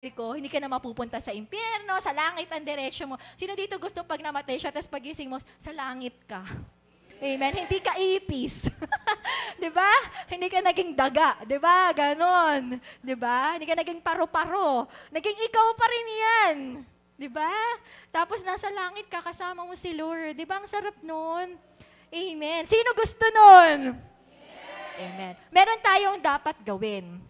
ko, hindi ka na mapupunta sa impyerno, sa langit ang diretsyo mo. Sino dito gusto pag namatay siya, tapos pagising mo, sa langit ka? Amen. Hindi ka ipis. 'Di ba? Hindi ka naging daga, 'di ba? Ganon. 'Di ba? Hindi ka naging paro-paro. Naging ikaw pa rin 'yan. 'Di ba? Tapos nasa langit ka, kasama mo si Lord. 'Di ba? Ang sarap nun. Amen. Sino gusto nun? Amen. Meron tayong dapat gawin.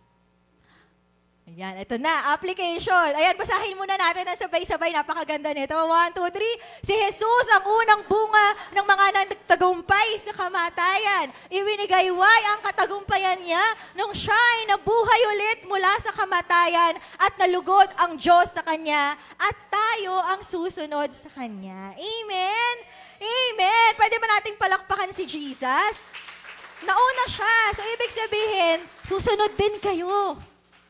Ayan, ito na, application. Ayan, basahin muna natin na sabay-sabay. Napakaganda nito. 1, 2, 3. Si Jesus ang unang bunga ng mga nagtagumpay sa kamatayan. Iwinigayway ang katagumpayan niya nung siya ay nabuhay ulit mula sa kamatayan at nalugod ang Diyos sa kanya at tayo ang susunod sa kanya. Amen? Amen. Pwede ba nating palakpakan si Jesus? Nauna siya. So, ibig sabihin, susunod din kayo.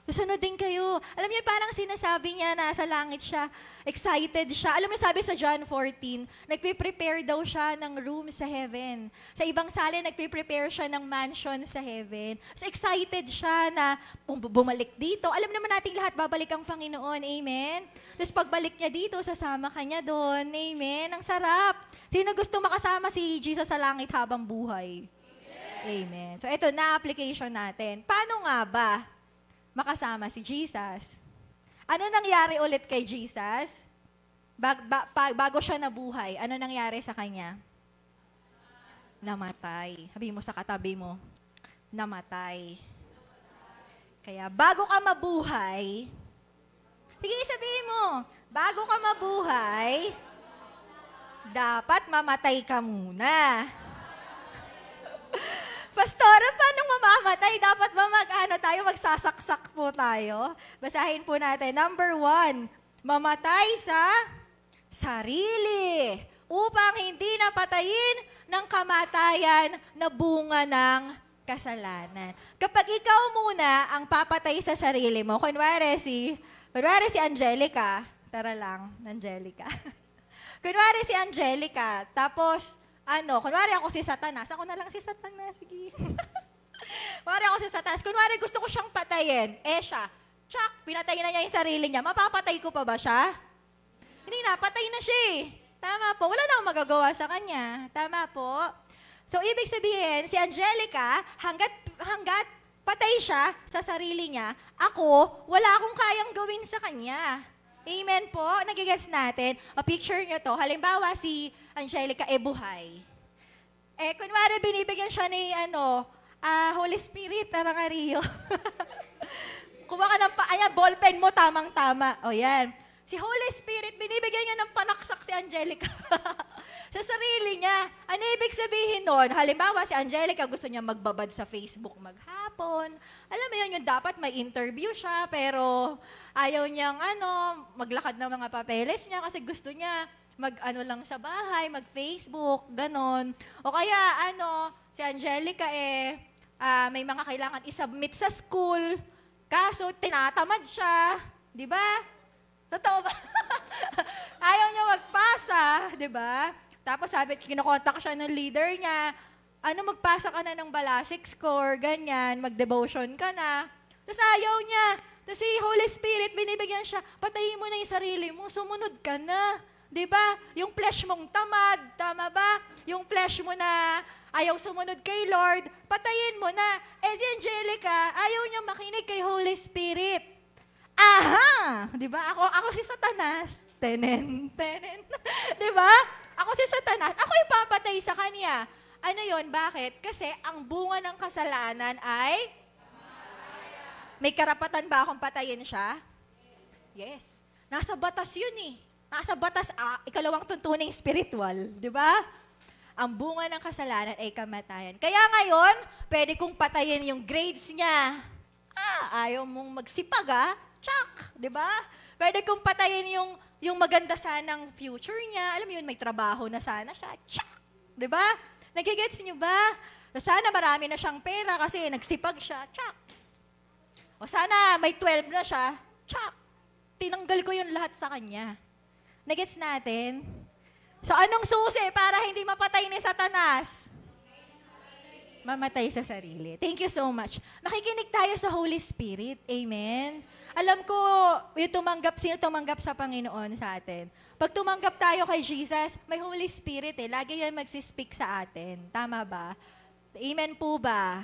Susunod din kayo. Alam niyo, parang sinasabi niya na sa langit siya, excited siya. Alam niyo, sabi sa John 14, nagpe-prepare daw siya ng room sa heaven. Sa ibang sali, nagpe-prepare siya ng mansion sa heaven. So excited siya na bumalik dito. Alam naman natin lahat, babalik ang Panginoon. Amen? Tapos pagbalik niya dito, sasama ka niya doon. Amen? Ang sarap. Sino gusto makasama si Jesus sa langit habang buhay? Amen. So ito na application natin. Paano nga ba makasama si Jesus? Ano nangyari ulit kay Jesus? Bago siya nabuhay, ano nangyari sa kanya? Namatay. Sabi mo sa katabi mo, namatay. Kaya bago ka mabuhay, sige sabihin mo, bago ka mabuhay, dapat mamatay ka muna. Pastora, paano mamamatay? Dapat ba magsasaksak po tayo? Basahin po natin. Number 1, mamatay sa sarili upang hindi napatayin ng kamatayan na bunga ng kasalanan. Kapag ikaw muna ang papatay sa sarili mo, kunwari si Angelica, tara lang, Angelica. Kunwari si Angelica, tapos kunwari ako si Satanas. Ako na lang si Satanas. Sige. Kunwari ako si Satanas. Kunwari gusto ko siyang patayin. Siya. Tsak, pinatay na niya yung sarili niya. Mapapatay ko pa ba siya? Hindi na, patay na siya eh. Tama po. Wala na akong magagawa sa kanya. Tama po. So, ibig sabihin, si Angelica, hanggat patay siya sa sarili niya, ako, wala akong kayang gawin sa kanya. Amen po. Nagigets natin. O picture nyo to. Halimbawa, si Angelica buhay. Kunwari, binibigyan siya ni, Holy Spirit, tara nga Rio. Kuha ka ng ballpen mo, tamang-tama. O yan. Si Holy Spirit, binibigyan niya ng panaksak si Angelica. Sa sarili niya. Ano ibig sabihin nun? Halimbawa, si Angelica gusto niya magbabad sa Facebook maghapon. Alam mo yun, yung dapat may interview siya, pero ayaw niyang maglakad ng mga papeles niya kasi gusto niya lang sa bahay, mag-Facebook, ganon. O kaya, si Angelica may mga kailangan isubmit sa school, kaso tinatamad siya, di ba? Totoo ba? Ayaw niya magpasa, di ba? Tapos kinokontak siya ng leader niya, magpasa ka na ng balasik score, ganyan, mag-devotion ka na. Tapos ayaw niya. Tapos si Holy Spirit, binibigyan siya, patayin mo na yung sarili mo, sumunod ka na. Di ba? Yung flesh mong tamad, tama ba? Yung flesh mo na ayaw sumunod kay Lord, patayin mo na. Si Angelica, ayaw niya makinig kay Holy Spirit. Aha! Di ba? Ako si Satanas. Tenen. Di ba? Ako si Satanas. Ako ipapatay sa kanya. Ano yon? Bakit? Kasi ang bunga ng kasalanan ay may karapatan ba akong patayin siya? Yes. Nasa batas yun eh. Nasa batas, ikalawang tuntuning spiritual. Di ba? Ang bunga ng kasalanan ay kamatayan. Kaya ngayon, pwede kong patayin yung grades niya. Ayaw mong magsipag Tsak! Di ba? Pwede kong patayin yung maganda sanang future niya. Alam mo yun, may trabaho na sana siya. Tsak! Di ba? Nagigets niyo ba? Sana marami na siyang pera kasi nagsipag siya. Tsak! O sana may 12 na siya. Tsak! Tinanggal ko yun lahat sa kanya. Nagets natin? So anong susi para hindi mapatay ni Satanas? Mamatay sa sarili. Thank you so much. Makikinig tayo sa Holy Spirit. Amen? Alam ko, sino tumanggap sa Panginoon sa atin. Pag tumanggap tayo kay Jesus, may Holy Spirit lagi yan magsispeak sa atin. Tama ba? Amen po ba?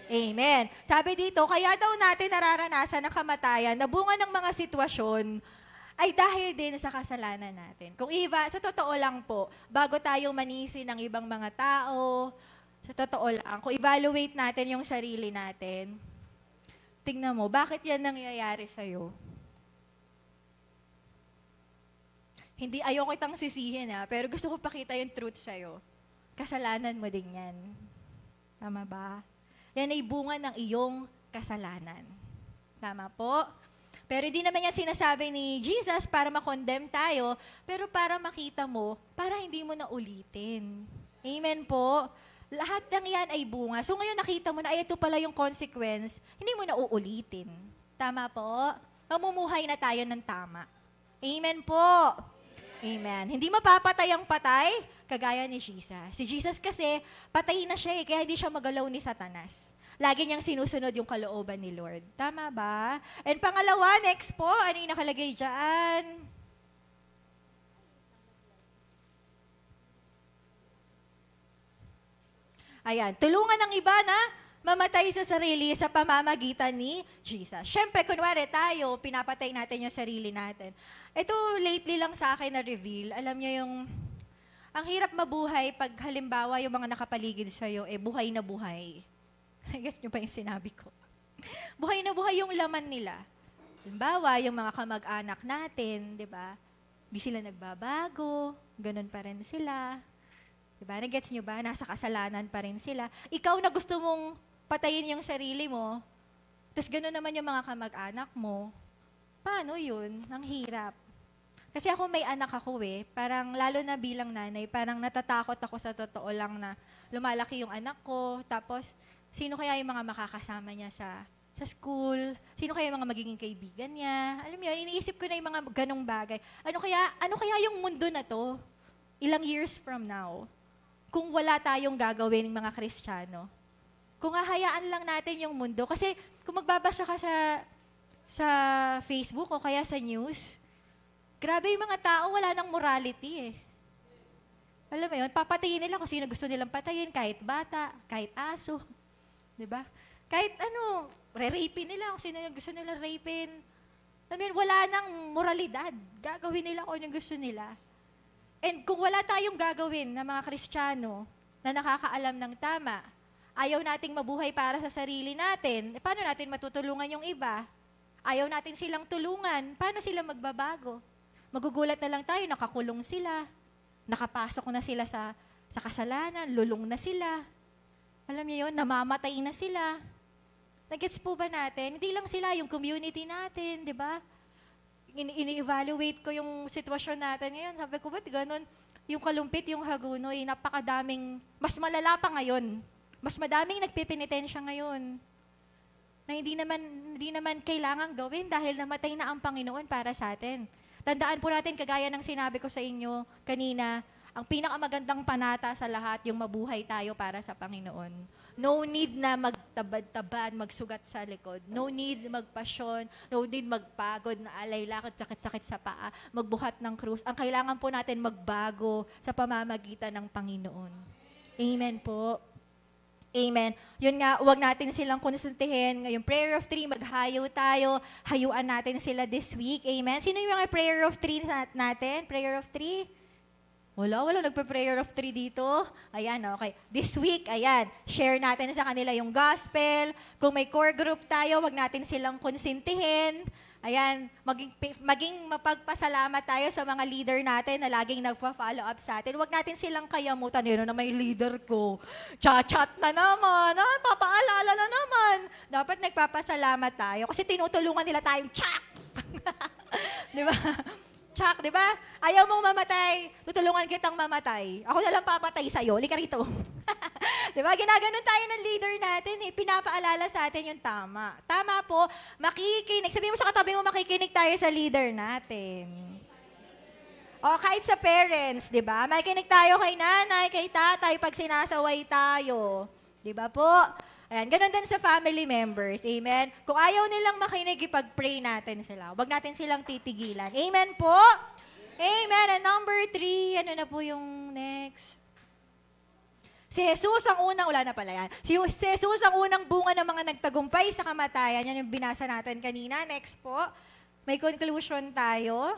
Amen. Sabi dito, kaya daw natin nararanasan ang kamatayan na bunga ng mga sitwasyon ay dahil din sa kasalanan natin. Kung sa totoo lang po, bago tayong manisi ng ibang mga tao, sa totoo lang, kung evaluate natin yung sarili natin, tingnan mo, bakit yan nangyayari sa'yo? Hindi, ayoko kitang sisihin pero gusto ko pakita yung truth sa'yo. Kasalanan mo din yan. Tama ba? Yan ay bunga ng iyong kasalanan. Tama po? Pero hindi naman yan sinasabi ni Jesus para makondemn tayo, pero para makita mo, para hindi mo na ulitin. Amen po? Lahat ng yan ay bunga. So ngayon nakita mo na, ay ito pala yung consequence, hindi mo na uulitin. Tama po? Mamumuhay na tayo ng tama. Amen po? Amen. Hindi mapapatay ang patay, kagaya ni Jesus. Si Jesus kasi, patay na siya kaya hindi siya magalaw ni Satanas. Lagi niyang sinusunod yung kalooban ni Lord. Tama ba? And pangalawa, next po, ano yung nakalagay dyan? Ayan, tulungan ng iba na mamatay sa sarili sa pamamagitan ni Jesus. Siyempre, kunwari tayo, pinapatay natin yung sarili natin. Ito, lately lang sa akin na-reveal. Alam niyo yung, ang hirap mabuhay pag halimbawa yung mga nakapaligid sa'yo, buhay na buhay. Guess niyo pa yung sinabi ko. Buhay na buhay yung laman nila. Halimbawa, yung mga kamag-anak natin, di ba? Di sila nagbabago, ganun pa rin sila. Diba? Nag-gets nyo ba? Nasa kasalanan pa rin sila. Ikaw na gusto mong patayin yung sarili mo, tapos gano'n naman yung mga kamag-anak mo. Paano yun? Ang hirap. Kasi ako may anak ako parang lalo na bilang nanay, parang natatakot ako sa totoo lang na lumalaki yung anak ko, tapos sino kaya yung mga makakasama niya sa school, sino kaya yung mga magiging kaibigan niya. Alam mo yun, iniisip ko na yung mga ganong bagay. Ano kaya yung mundo na to, ilang years from now? Kung wala tayong gagawin ng mga Kristiyano. Kung hahayaan lang natin yung mundo. Kasi kung magbabasa ka sa Facebook o kaya sa news, grabe yung mga tao, wala nang morality Alam mo yun, papatayin nila kung sino gusto nilang patayin, kahit bata, kahit aso. Diba? Kahit re-rapein nila kung sino yung gusto nilang rapein. Alam mo yun, wala nang moralidad. Gagawin nila kung yung gusto nila. And kung wala tayong gagawin na mga Kristiyano na nakakaalam ng tama, ayaw nating mabuhay para sa sarili natin, paano natin matutulungan yung iba? Ayaw natin silang tulungan, paano sila magbabago? Magugulat na lang tayo, nakakulong sila, nakapasok na sila sa kasalanan, lulong na sila. Alam niyo yun, namamatay na sila. Nagets po ba natin? Hindi lang sila, yung community natin, di ba? Ini-evaluate ko yung sitwasyon natin ngayon. Sabi ko, ba't ganun? Yung Kalumpit, yung Hagunoy, napakadaming, mas malala pa ngayon. Mas madaming nagpipinitensya ngayon. Na hindi naman kailangan gawin dahil namatay na ang Panginoon para sa atin. Tandaan po natin, kagaya ng sinabi ko sa inyo kanina, ang pinakamagandang panata sa lahat, yung mabuhay tayo para sa Panginoon. No need na magtabad-tabad, magsugat sa likod. No need magpasyon. No need magpagod na alay, lakad, sakit-sakit sa paa, magbuhat ng krus. Ang kailangan po natin magbago sa pamamagitan ng Panginoon. Amen po. Amen. Yun nga, huwag natin silang konsultihin. Ngayong prayer of 3, maghayo tayo. Hayuan natin sila this week. Amen. Sino yung mga prayer of 3 natin? Prayer of 3? Wala nagpe-prayer of 3 dito. Ayan, okay. This week, ayan, share natin sa kanila yung gospel. Kung may core group tayo, wag natin silang konsintihin. Ayan, maging mapagpasalamat tayo sa mga leader natin na laging nagpa-follow up sa atin. Wag natin silang kayamutan. Yun na may leader ko. Chat na naman. Papaalala na naman. Dapat nagpapasalamat tayo kasi tinutulungan nila tayong tsak. Di ba? Chuck, di ba? Ayaw mong mamatay, tutulungan kitang mamatay. Ako na lang papatay sa'yo. Lika rito. Di ba? Ginaganon tayo ng leader natin. Pinapaalala sa atin yung tama. Tama po, makikinig. Sabihin mo sa katabi mo, makikinig tayo sa leader natin. O kahit sa parents, di ba? Makikinig tayo kay nanay, kay tatay pag sinasaway tayo. Di ba po? Ayan, ganun din sa family members. Amen? Kung ayaw nilang makinig, ipag-pray natin sila. Huwag natin silang titigilan. Amen po? Amen. And number 3, ano na po yung next? Si Jesus ang unang, wala na pala yan. Si Jesus ang unang bunga ng mga nagtagumpay sa kamatayan. Yan yung binasa natin kanina. Next po. May conclusion tayo.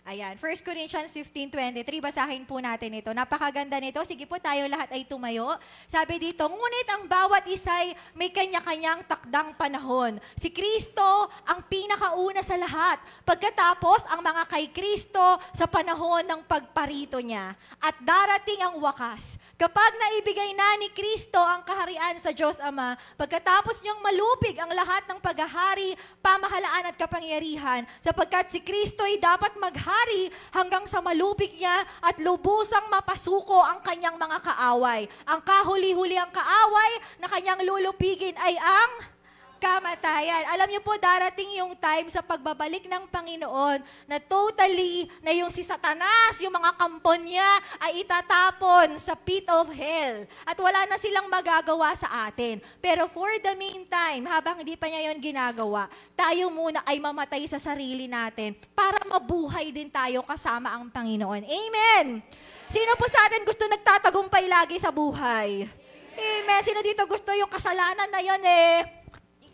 Ayan, 1 Corinthians 15:23, basahin po natin ito. Napakaganda nito. Sige po, tayo lahat ay tumayo. Sabi dito, ngunit ang bawat isa'y may kanya-kanyang takdang panahon. Si Kristo ang pinakauna sa lahat. Pagkatapos, ang mga kay Kristo sa panahon ng pagparito niya. At darating ang wakas. Kapag naibigay na ni Kristo ang kaharian sa Diyos Ama, pagkatapos niyang malupig ang lahat ng paghahari, pamahalaan at kapangyarihan, sapagkat si Kristo ay dapat maghari hanggang sa malupig niya at lubusang mapasuko ang kanyang mga kaaway. Ang kahuli-huli ang kaaway na kanyang lulupigin ay ang kamatayan. Alam niyo po, darating yung time sa pagbabalik ng Panginoon na totally na yung si Satanas, yung mga kampon niya ay itatapon sa pit of hell. At wala na silang magagawa sa atin. Pero for the meantime, habang hindi pa niya yun ginagawa, tayo muna ay mamatay sa sarili natin para mabuhay din tayo kasama ang Panginoon. Amen! Sino po sa atin gusto nagtatagumpay lagi sa buhay? Amen! Sino dito gusto yung kasalanan na yun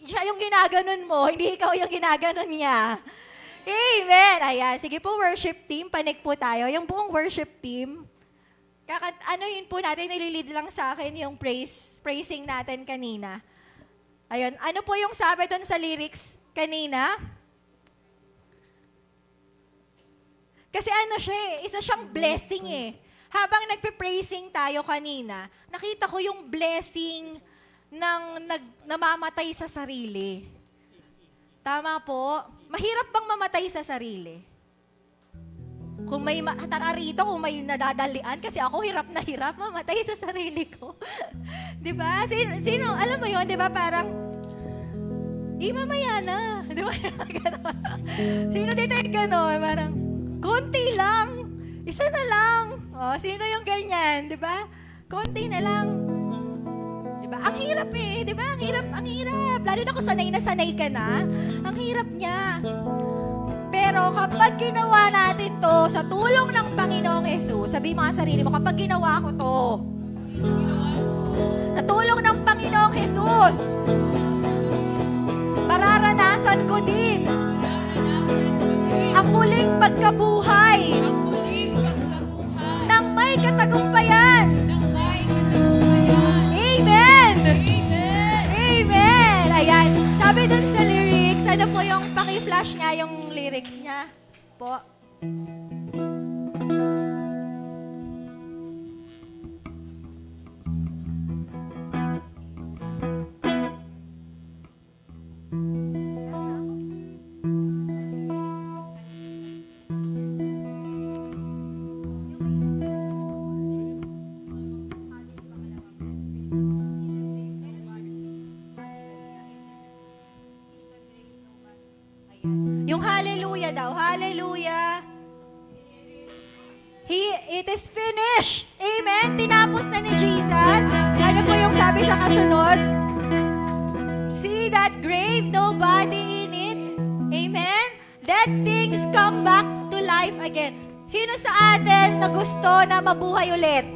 siya yung ginaganon mo, hindi ikaw yung ginaganon niya. Amen! Ayan, sige po worship team, panig po tayo. Yung buong worship team, yun po natin, nililid lang sa akin yung praising natin kanina. Ayun, ano po yung sabi doon sa lyrics kanina? Kasi isa siyang blessing Habang nagpe-praising tayo kanina, nakita ko yung blessing ng namamatay sa sarili. Tama po? Mahirap bang mamatay sa sarili? Kung may rito, kung may nadadalian, kasi ako hirap na hirap mamatay sa sarili ko. Diba? Sino, alam mo yun, diba? Parang, mamaya na. Diba? Sino dito yung gano'n? Parang, konti lang. Isa na lang. Sino yung ganyan? Diba? Konti na lang. Diba? Ang hirap diba? Ang hirap. Lalo na kung sanay na sanay ka na, ang hirap niya. Pero kapag ginawa natin to sa tulong ng Panginoong Hesus, sabi mo sa sarili mo, kapag ginawa ko to, sa tulong ng Panginoong Hesus, mararanasan ko din ang muling pagkabuhay ng may katagumpayan. Amen! Ayan. Sabi dun sa lyrics, ano po yung paki-flash niya, yung lyrics niya? Po. Yung hallelujah daw. Hallelujah. It is finished. Amen. Tinapos na ni Jesus. Ano po yung sabi sa kasunod? See that grave, nobody in it. Amen. Dead things come back to life again. Sino sa atin na gusto na mabuhay ulit?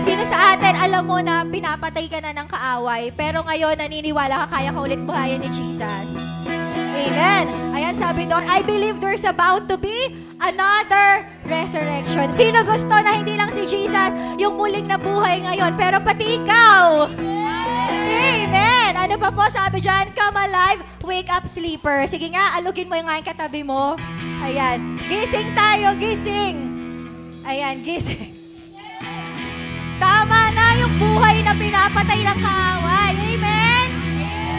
Sino sa atin alam mo na pinapatay ka na ng kaaway, pero ngayon naniniwala ka kaya ka ulit buhayin ni Jesus? Amen. Ayan, sabi doon, I believe there's about to be another resurrection. Sino gusto na hindi lang si Jesus yung muling nabuhay ngayon, pero pati ikaw? Amen. Ano pa po sabi dyan? Come alive, wake up sleeper. Sige nga, alugin mo yung ngayon katabi mo. Ayan. Gising tayo, gising. Ayan, gising. Tama na yung buhay na pinapatay ng kaaway. Amen.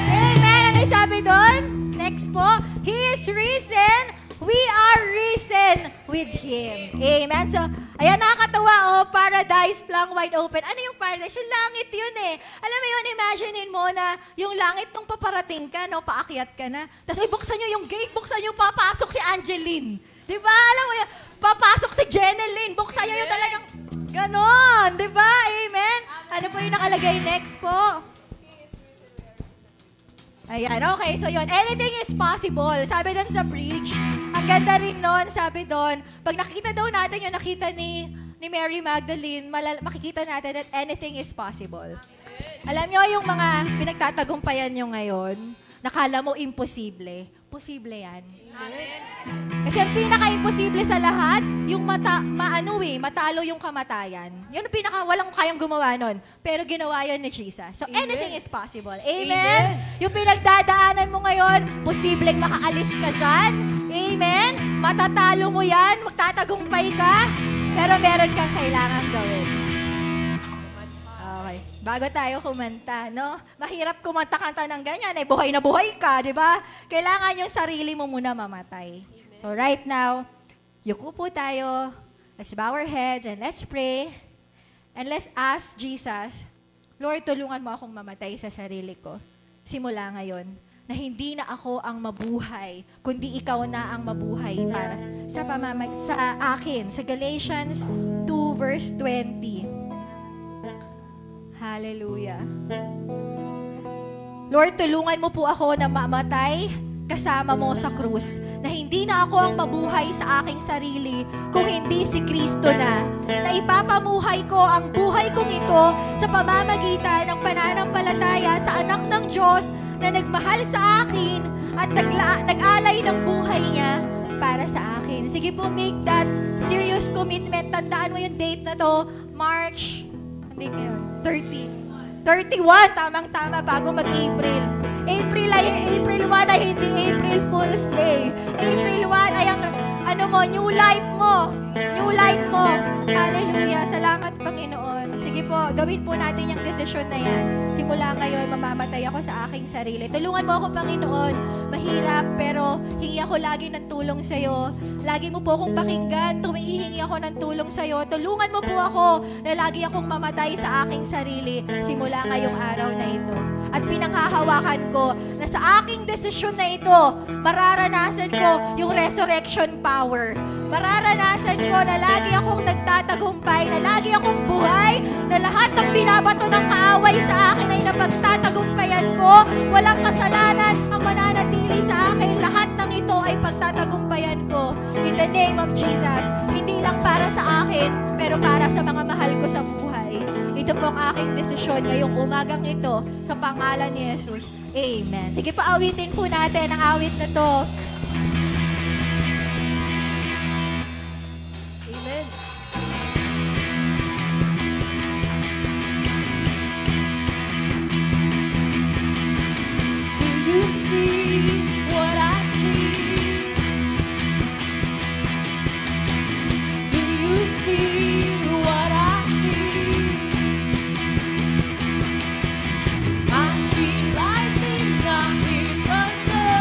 Amen. Ano yung sabi doon? Next po, He is risen, we are risen with Him. Amen. So, ayan, nakakatawa, paradise, flung wide open. Ano yung paradise? Yung langit yun Alam mo yun, imaginein mo na yung langit nung paparating ka, paakyat ka na. Tapos, buksan nyo yung gate, buksan nyo, papasok si Angeline. Diba? Alam mo yun, papasok si Jeneline, buksan nyo yung talagang ganon. Diba? Amen. Ano po po yung nakalagay next po? Ayan, okay. So yun, anything is possible. Sabi doon sa bridge, ang ganda rin nun, sabi doon, pag nakita daw natin yung nakita ni Mary Magdalene, makikita natin that anything is possible. Alam nyo, yung mga pinagtatagumpayan nyo ngayon, nakala mo imposible. Posible yan. Amen. Kasi ang pinaka-imposible sa lahat, yung matalo yung kamatayan. Yun ang walang kayang gumawa nun. Pero ginawa yun ni Jesus. So, Amen. anything is possible. Amen? Yung pinagdadaanan mo ngayon, posibleng makaalis ka dyan. Amen? Matatalo mo yan, magtatagumpay ka, pero meron kang kailangan gawin. Okay. Bago tayo kumanta, no? Mahirap kumanta-kanta ng ganyan, eh, buhay na buhay ka, di ba? Kailangan yung sarili mo muna mamatay. Amen. So right now, yuko po tayo, let's bow our heads and let's pray. And let's ask Jesus, Lord, tulungan mo akong mamatay sa sarili ko. Simula ngayon, na hindi na ako ang mabuhay, kundi ikaw na ang mabuhay para sa akin. Sa Galatians 2 verse 20. Hallelujah. Lord, tulungan mo po ako na mamatay kasama mo sa krus, na hindi na ako ang mabuhay sa aking sarili, kung hindi si Kristo na ipapamuhay ko ang buhay kong ito sa pamamagitan ng pananampalataya sa anak ng Diyos na nagmahal sa akin at nag-alay ng buhay niya para sa akin. Sige po, make that serious commitment. Tandaan mo yung date na to, March, hindi ngayon, 31, tamang-tama bago mag-April. April 1 ay hindi April Fool's Day. April 1 ay ang new life mo. New life mo. Hallelujah. Salamat, Panginoon. Sige po, gawin po natin yung desisyon na yan. Simula ngayon, mamamatay ako sa aking sarili. Tulungan mo ako, Panginoon. Mahirap, pero hingi ako lagi ng tulong sa'yo. Lagi mo po akong pakinggan. Tumihingi ako ng tulong sa'yo. Tulungan mo po ako na lagi akong mamatay sa aking sarili simula ngayong araw na ito. At pinanghahawakan ko na sa aking desisyon na ito, mararanasan ko yung resurrection power. Mararanasan ko na lagi akong nagtatagumpay, na lagi akong buhay, na lahat ng binabato ng kaaway sa akin ay napagtatagumpayan ko. Walang kasalanan ang mananatili sa akin. Lahat ng ito ay pagtatagumpayan ko. In the name of Jesus. Hindi lang para sa akin, pero para sa mga mahal ko sa buhay. Ito po ang aking desisyon ngayong umagang ito sa pangalan ni Jesus. Amen. Sige, paawitin po natin ang awit na to. Amen. Do you see what I see? Do you see what I see? I see lightning, I hear thunder.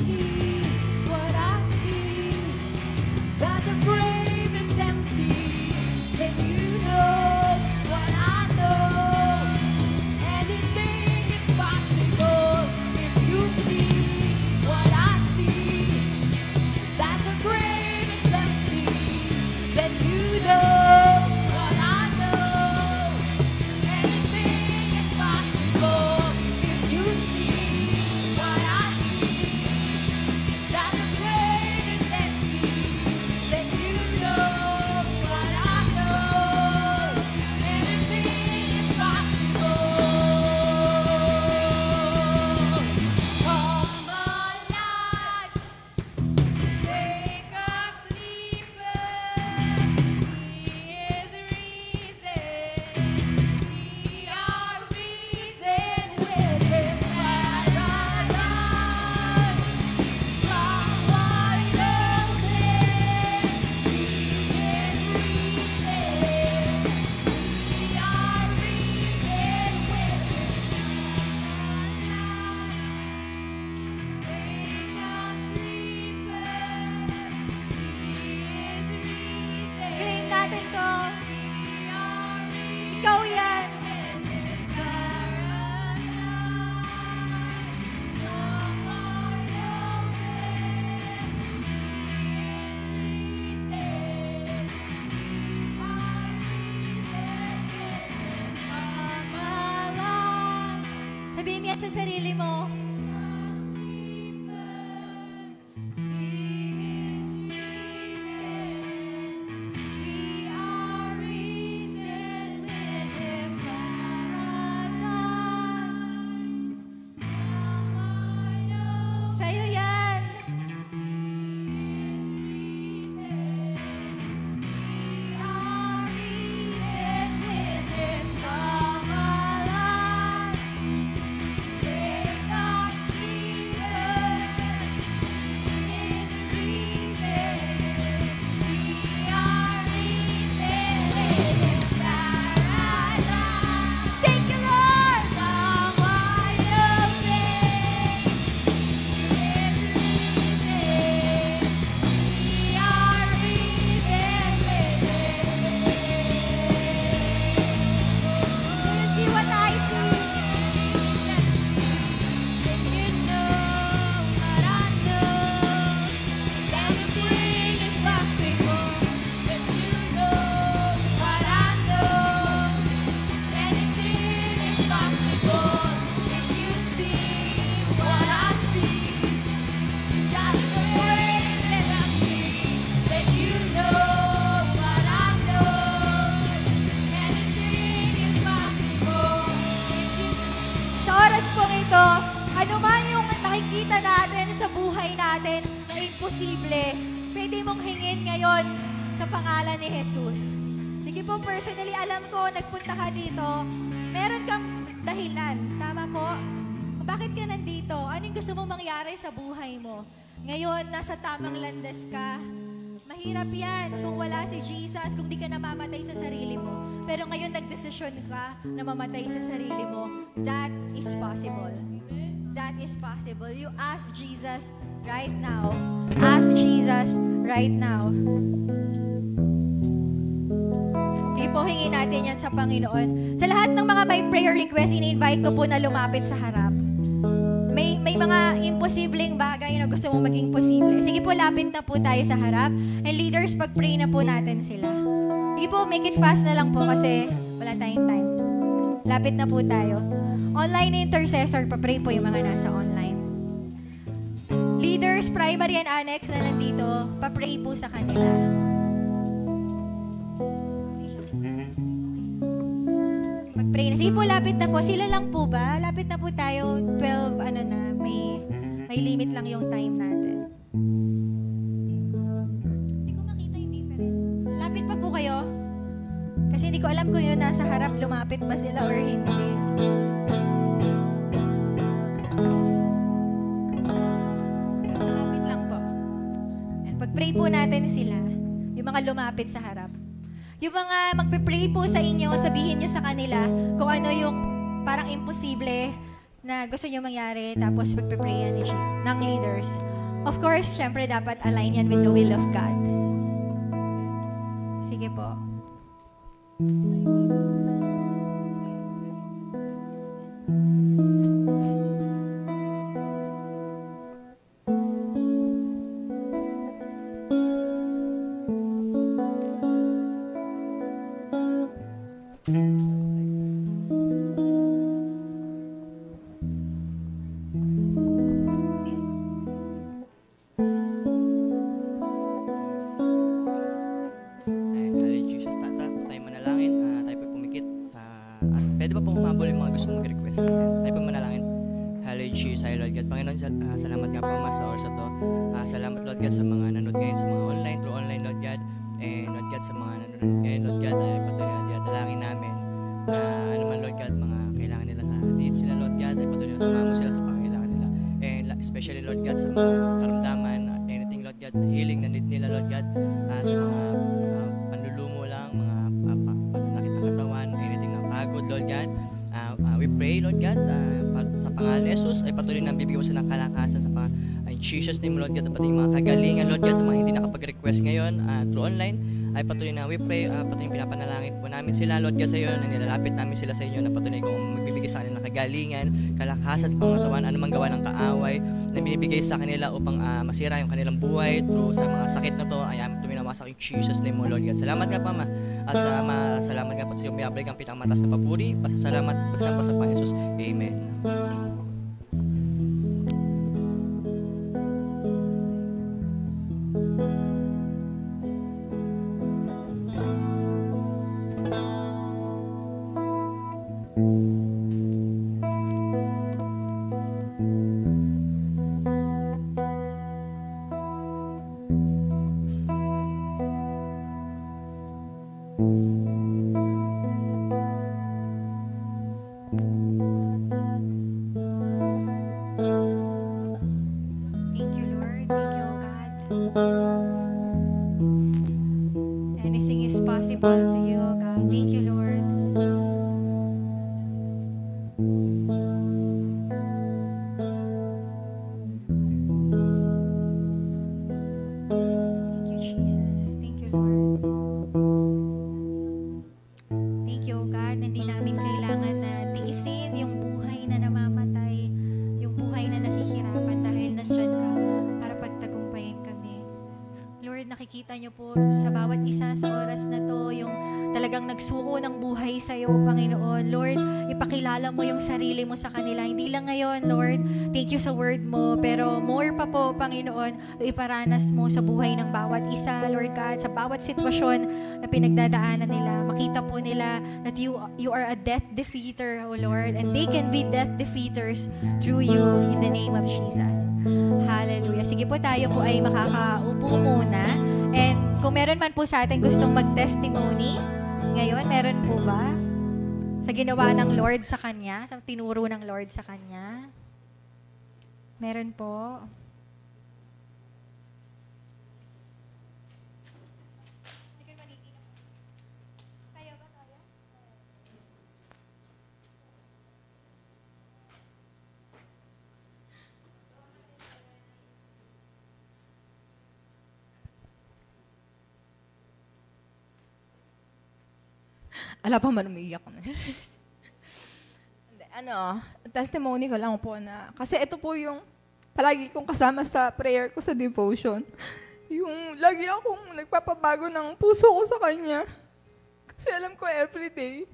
see what I see, that the grave is empty, then you know what I know. Anything is possible if you see what I see, that the grave is empty, then you know what I know. Anything is possible if you see what I see, that the grave is empty, then you know what I know. Anything is possible. Come alive, wake up, sleepers. He is risen. We are risen with Him. Paradise. Come wide open. He is risen. We are risen with Him. Wake up, sleepers. He is risen. Claim natin to. We are risen. Ikaw yan. Sabihin mo yan sa sarili mo. We are risen with Him, paradise. Sa'yo yan. We are risen with Him, come alive. Wake up, sleepers. He is risen. We are risen with Him, paradise. Thank you, Lord. Come wide open. He is risen. We are risen with Him. Do you see what I see? Then you know what I know. Anything is possible. Then you know what I know. Anything is possible if you see what I see. That's the way that I see. Then you know what I know. Anything is possible if you Sa oras pong ito, ano man yung nakikita natin sa buhay natin na imposible, pwede mong hingin ngayon sa pangalan ni Jesus. Sige po, personally, alam ko, nagpunta ka dito, meron kang dahilan. Tama po? Bakit ka nandito? Ano yung gusto mong mangyari sa buhay mo? Ngayon, nasa tamang landas ka. Mahirap yan kung wala si Jesus, kung di ka namamatay sa sarili mo. Pero ngayon, nagdesisyon ka na mamatay sa sarili mo. That is possible. That is possible. You ask Jesus right now. Ask Jesus right now. Okay po, hingin natin yan sa Panginoon. Sa lahat ng mga may prayer request, ini-invite ko po na lumapit sa harap. May mga imposibleng bagay na gusto mong maging posible. Sige po, lapit na po tayo sa harap. And leaders, pag-pray na po natin sila. Sige po, make it fast na lang po kasi wala tayong time. Lapit na po tayo. Online intercessor, pa-pray po yung mga nasa online. Leaders, primary and annex na nandito, pa-pray po sa kanila. Mag-pray na. Sige po, lapit na po. Sila lang po ba? Lapit na po tayo. 12, may limit lang yung time natin. Hindi ko makita yung difference. Lapit pa po kayo. Kasi hindi ko alam kung yun nasa harap, lumapit ba sila or hindi. Lapit lang po. And pag-pray po natin sila, yung mga lumapit sa harap. Yung mga magpe-pray po sa inyo, sabihin nyo sa kanila kung ano yung parang imposible na gusto nyo mangyari, tapos pagpiprayan ng leaders. Of course, syempre dapat align yan with the will of God. Sige po. Pwede ba pong humabol yung mga gusto mag-request? Tayo po manalangin. Hallelujah, Jesus, Lord God. Panginoon, salamat nga po sa oras na to. Salamat, Lord God, sa mga nanonood ngayon sa mga online, through online, Lord God. And Lord God, sa mga nanonood ngayon, Lord God, ay patuloy na dinadalangin namin na ano man, Lord God, mga kailangan nila sa needs nila, Lord God, ay patuloy na sumama sila sa pangailangan nila. And especially, Lord God, sa mga karamdaman, anything, Lord God, healing na need nila, Lord God, sa mga panlulumo lang, mga pananakit ng katawan, anything na pagod, Lord God. We pray, Lord God, sa pangalan ni Jesus, ay patuloy na bibigyan mo sila ng kalakasan sa in Jesus name, Lord God, pati yung mga kagalingan, Lord God, mga hindi nakapag-request ngayon through online, ay patuloy na we pray, patuloy yung pinapanalangin po namin sila, Lord God, sa iyo, na nilalapit namin sila sa inyo, na patuloy kung magbibigay sa kanila ng kagalingan, kalakasan at pangatawan, anumang gawa ng kaaway, na binibigay sa kanila upang masira yung kanilang buhay through sa mga sakit na to, ay amin tuminawasak in Jesus name mo, Lord God. Salamat nga pa, Ma. At salamat nga po sa iyo, may abay kang pinakamatas na papuri, pasasalamat, pagsamba sa Panginoon Jesus. Amen. Anything is possible to you, O God. Thank you, Lord. Thank you, Jesus. Thank you, Lord. Thank you, O God. Hindi namin kailangan na tiisin yung buhay na namamatay, yung buhay na nakihirapan dahil nandyan ka para pagtagumpayin kami. Lord, nakikita niyo po sa bawat isa sa oras na to, yung talagang nagsuko ng buhay sa iyo, Panginoon. Lord, ipakilala mo yung sarili mo sa kanila. Hindi lang ngayon, Lord, thank you sa word mo, pero more pa po, Panginoon, iparanas mo sa buhay ng bawat isa, Lord God, sa bawat sitwasyon na pinagdadaanan nila. Makita po nila that you are a death defeater, O Lord, and they can be death defeaters through you in the name of Jesus. Hallelujah. Sige po, tayo po ay makakaupo muna. And kung meron man po sa atin gustong mag-testimony, ngayon, meron po ba? Sa ginawa ng Lord sa kanya, sa tinuro ng Lord sa kanya? Meron po. Ala pa man, umiiyak ko na. Testimony ko lang po na, kasi ito po yung palagi kong kasama sa prayer ko sa devotion. Yung lagi akong nagpapabago ng puso ko sa Kanya. Kasi alam ko everyday,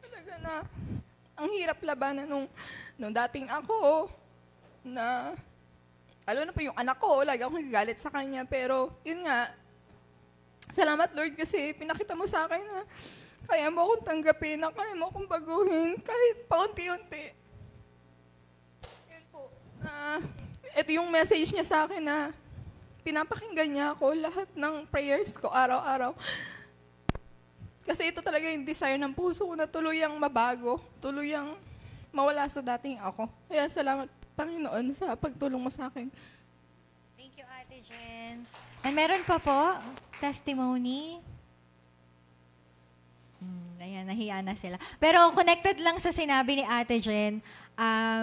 talaga na, ang hirap labanan nung dating ako, na, lalo na po yung anak ko, lagi akong nagagalit sa Kanya. Pero, yun nga, salamat Lord kasi pinakita mo sa akin na kaya mo akong tanggapin, na kaya mo akong baguhin kahit paunti-unti. Yan po. Ito yung message niya sa akin na pinapakinggan niya ako lahat ng prayers ko araw-araw. Kasi ito talaga yung desire ng puso ko na tuluyang mabago, tuluyang mawala sa dating ako. Kaya salamat Panginoon sa pagtulong mo sa akin. Thank you, Ate Jen. And meron pa po, testimony. Ayan, nahiya na sila. Pero connected lang sa sinabi ni Ate Jen,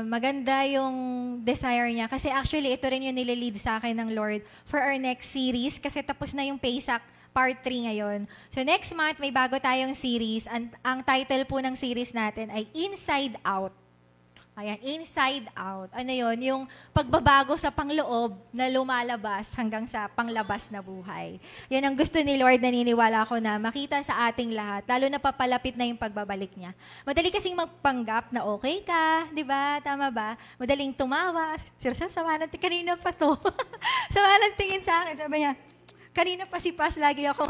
maganda yung desire niya. Kasi actually, ito rin yung nilelead sa akin ng Lord for our next series. Kasi tapos na yung PASAC Part 3 ngayon. So next month, may bago tayong series. Ang title po ng series natin ay Inside Out. Ayan, Inside Out. Ano yon? Yung pagbabago sa pangloob na lumalabas hanggang sa panglabas na buhay. Yan ang gusto ni Lord, naniniwala ko na makita sa ating lahat, lalo na papalapit na yung pagbabalik niya. Madali kasing magpanggap na okay ka, di ba? Tama ba? Madaling tumawa. Sir, sama natin, kanina pa to. Sama natin tingin sa akin. Sabi niya, kanina pa si Paz, lagi ako.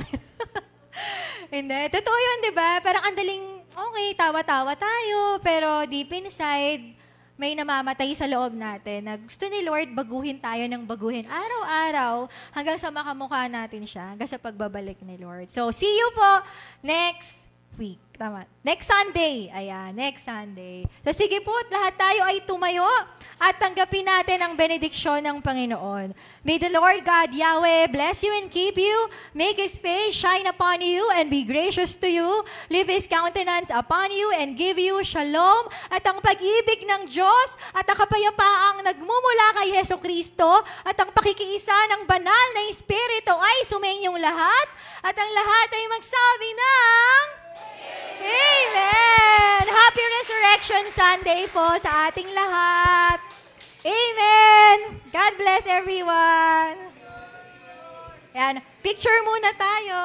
Hindi. Totoo yun, di ba? Parang andaling, okay, tawa-tawa tayo, pero deep inside, may namamatay sa loob natin na gusto ni Lord baguhin tayo ng baguhin araw-araw hanggang sa makamukha natin siya, hanggang sa pagbabalik ni Lord. So, see you po next week. Tama. Next Sunday. Ayan, next Sunday. So, sige po, lahat tayo ay tumayo at tanggapin natin ang benediksyon ng Panginoon. May the Lord God, Yahweh, bless you and keep you. Make His face shine upon you and be gracious to you. Leave His countenance upon you and give you shalom. At ang pag-ibig ng Diyos at ang kapayapaang nagmumula kay Heso Kristo at ang pakikiisa ng banal na Espiritu ay sumainyong lahat. At ang lahat ay magsabi ng Amen! Happy Resurrection Sunday po sa ating lahat. Amen! God bless everyone. Yan, picture muna tayo.